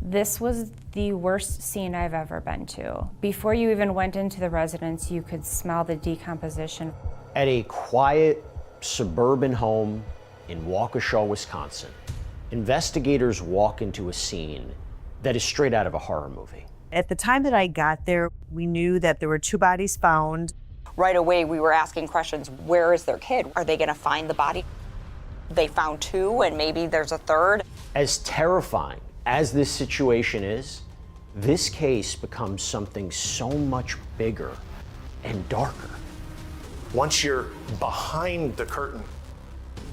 This was the worst scene I've ever been to. Before you even went into the residence, you could smell the decomposition. At a quiet suburban home in Waukesha, Wisconsin, investigators walk into a scene that is straight out of a horror movie. At the time that I got there, we knew that there were 2 bodies found. Right away, we were asking questions. Where is their kid? Are they going to find the body? They found 2, and maybe there's a 3rd. As terrifying as this situation is, this case becomes something so much bigger and darker. Once you're behind the curtain,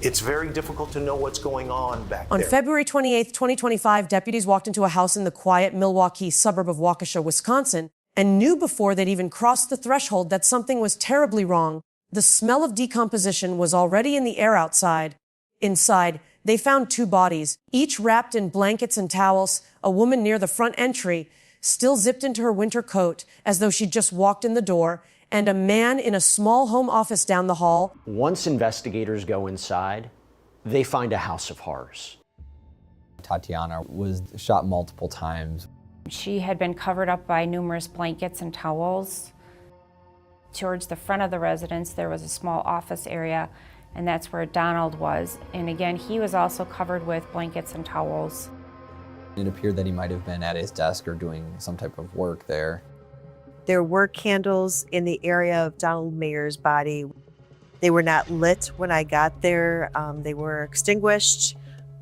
it's very difficult to know what's going on back there. On February 28th, 2025, deputies walked into a house in the quiet Milwaukee suburb of Waukesha, Wisconsin, and knew before they'd even crossed the threshold that something was terribly wrong. The smell of decomposition was already in the air outside. Inside, they found 2 bodies, each wrapped in blankets and towels, a woman near the front entry, still zipped into her winter coat as though she'd just walked in the door, and a man in a small home office down the hall. Once investigators go inside, they find a house of horrors. Tatiana was shot multiple times. She had been covered up by numerous blankets and towels. Towards the front of the residence, there was a small office area, and that's where Donald was. And again, he was also covered with blankets and towels. It appeared that he might have been at his desk or doing some type of work there. There were candles in the area of Donald Mayer's body. They were not lit when I got there. They were extinguished,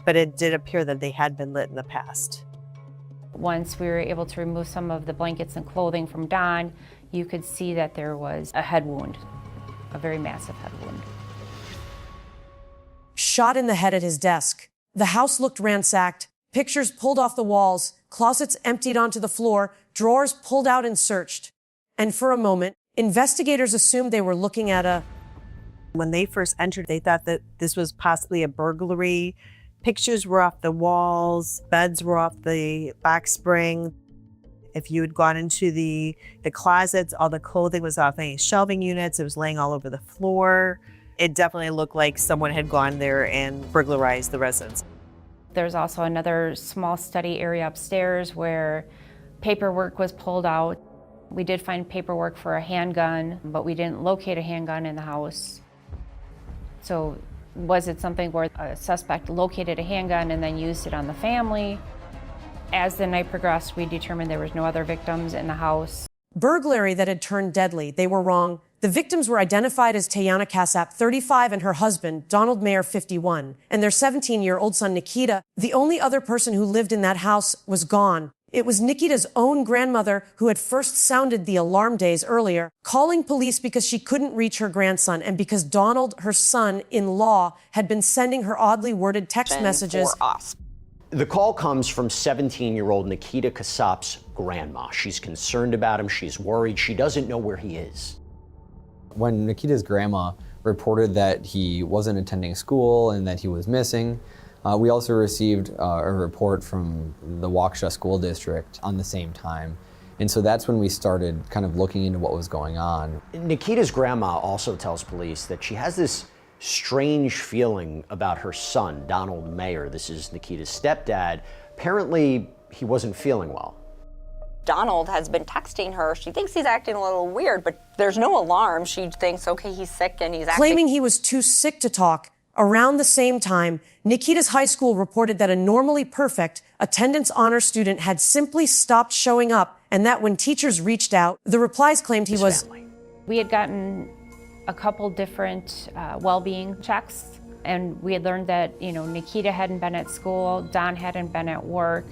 but it did appear that they had been lit in the past. Once we were able to remove some of the blankets and clothing from Don, you could see that there was a head wound, a very massive head wound. Shot in the head at his desk. The house looked ransacked, pictures pulled off the walls, closets emptied onto the floor, drawers pulled out and searched. And for a moment, investigators assumed they were looking at a... When they first entered, they thought that this was possibly a burglary. Pictures were off the walls, beds were off the box spring. If you had gone into the closets, all the clothing was off any shelving units. It was laying all over the floor. It definitely looked like someone had gone there and burglarized the residence. There's also another small study area upstairs where paperwork was pulled out. We did find paperwork for a handgun, but we didn't locate a handgun in the house. So was it something where a suspect located a handgun and then used it on the family? As the night progressed, we determined there was no other victims in the house. Burglary that had turned deadly. They were wrong. The victims were identified as Nikita Casap, 35, and her husband, Donald Mayer, 51, and their 17-year-old son, Nikita. The only other person who lived in that house was gone. It was Nikita's own grandmother who had first sounded the alarm days earlier, calling police because she couldn't reach her grandson and because Donald, her son-in-law, had been sending her oddly worded text messages. For us. The call comes from 17-year-old Nikita Casap's grandma. She's concerned about him, she's worried, she doesn't know where he is. When Nikita's grandma reported that he wasn't attending school and that he was missing, we also received a report from the Waukesha School District on the same time. And so that's when we started kind of looking into what was going on. Nikita's grandma also tells police that she has this strange feeling about her son, Donald Mayer. This is Nikita's stepdad. Apparently, he wasn't feeling well. Donald has been texting her. She thinks he's acting a little weird, but there's no alarm. She thinks, okay, he's sick and he's acting. Claiming he was too sick to talk. Around the same time, Nikita's high school reported that a normally perfect attendance honor student had simply stopped showing up, and that when teachers reached out, the replies claimed he was... Family. We had gotten a couple different well-being checks, and we had learned that, Nikita hadn't been at school, Don hadn't been at work.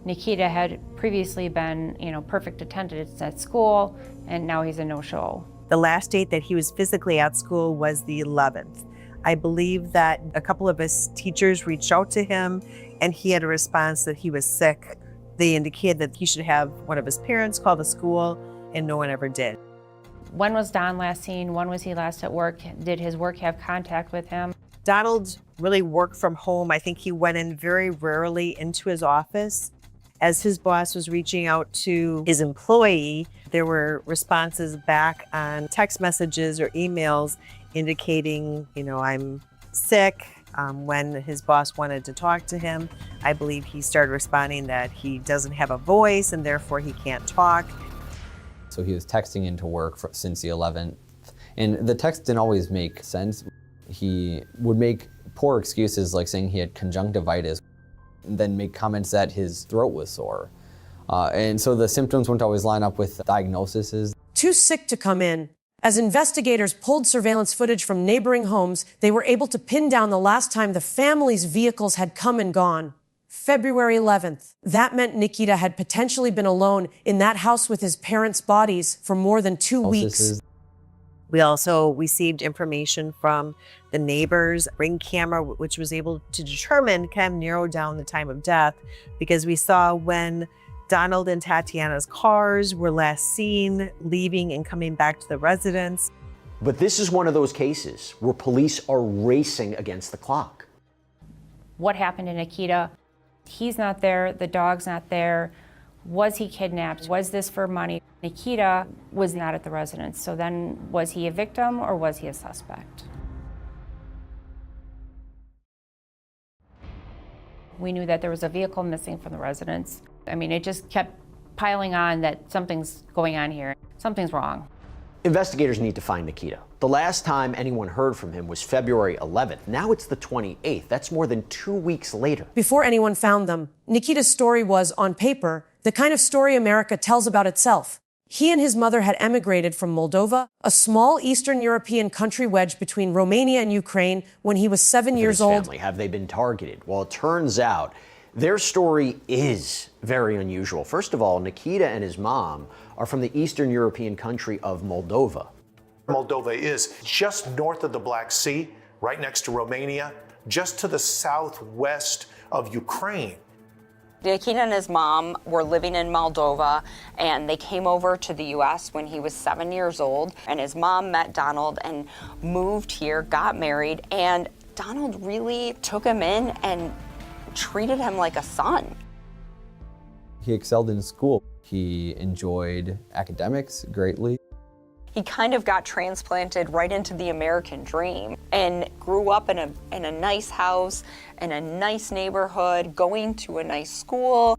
Nikita had previously been, perfect attendance at school, and now he's a no-show. The last date that he was physically at school was the 11th. I believe that a couple of his teachers reached out to him and he had a response that he was sick. They indicated that he should have one of his parents call the school, and no one ever did. When was Don last seen? When was he last at work? Did his work have contact with him? Donald really worked from home. I think he went in very rarely into his office. As his boss was reaching out to his employee, there were responses back on text messages or emails indicating, I'm sick, When his boss wanted to talk to him, I believe he started responding that he doesn't have a voice and therefore he can't talk. So he was texting into work since the 11th, and the text didn't always make sense. He would make poor excuses like saying he had conjunctivitis, and then make comments that his throat was sore. And so the symptoms wouldn't always line up with diagnoses. Too sick to come in. As investigators pulled surveillance footage from neighboring homes, they were able to pin down the last time the family's vehicles had come and gone. February 11th. That meant Nikita had potentially been alone in that house with his parents' bodies for more than 2 weeks. We also received information from the neighbor's Ring camera, which was able to determine, kind of narrow down the time of death, because we saw when Donald and Tatiana's cars were last seen leaving and coming back to the residence. But this is one of those cases where police are racing against the clock. What happened to Nikita? He's not there, the dog's not there. Was he kidnapped? Was this for money? Nikita was not at the residence, so then was he a victim or was he a suspect? We knew that there was a vehicle missing from the residence. I mean, it just kept piling on that something's going on here. Something's wrong. Investigators need to find Nikita. The last time anyone heard from him was February 11th. Now it's the 28th. That's more than 2 weeks later. Before anyone found them, Nikita's story was, on paper, the kind of story America tells about itself. He and his mother had emigrated from Moldova, a small Eastern European country wedged between Romania and Ukraine, when he was 7 years old. Family, have they been targeted? Well, it turns out their story is very unusual. First of all, Nikita and his mom are from the Eastern European country of Moldova. Moldova is just north of the Black Sea, right next to Romania, just to the southwest of Ukraine. Nikita and his mom were living in Moldova, and they came over to the U.S. when he was 7 years old. And his mom met Donald and moved here, got married, and Donald really took him in and treated him like a son. He excelled in school. He enjoyed academics greatly. He kind of got transplanted right into the American dream and grew up in a nice house, in a nice neighborhood, going to a nice school.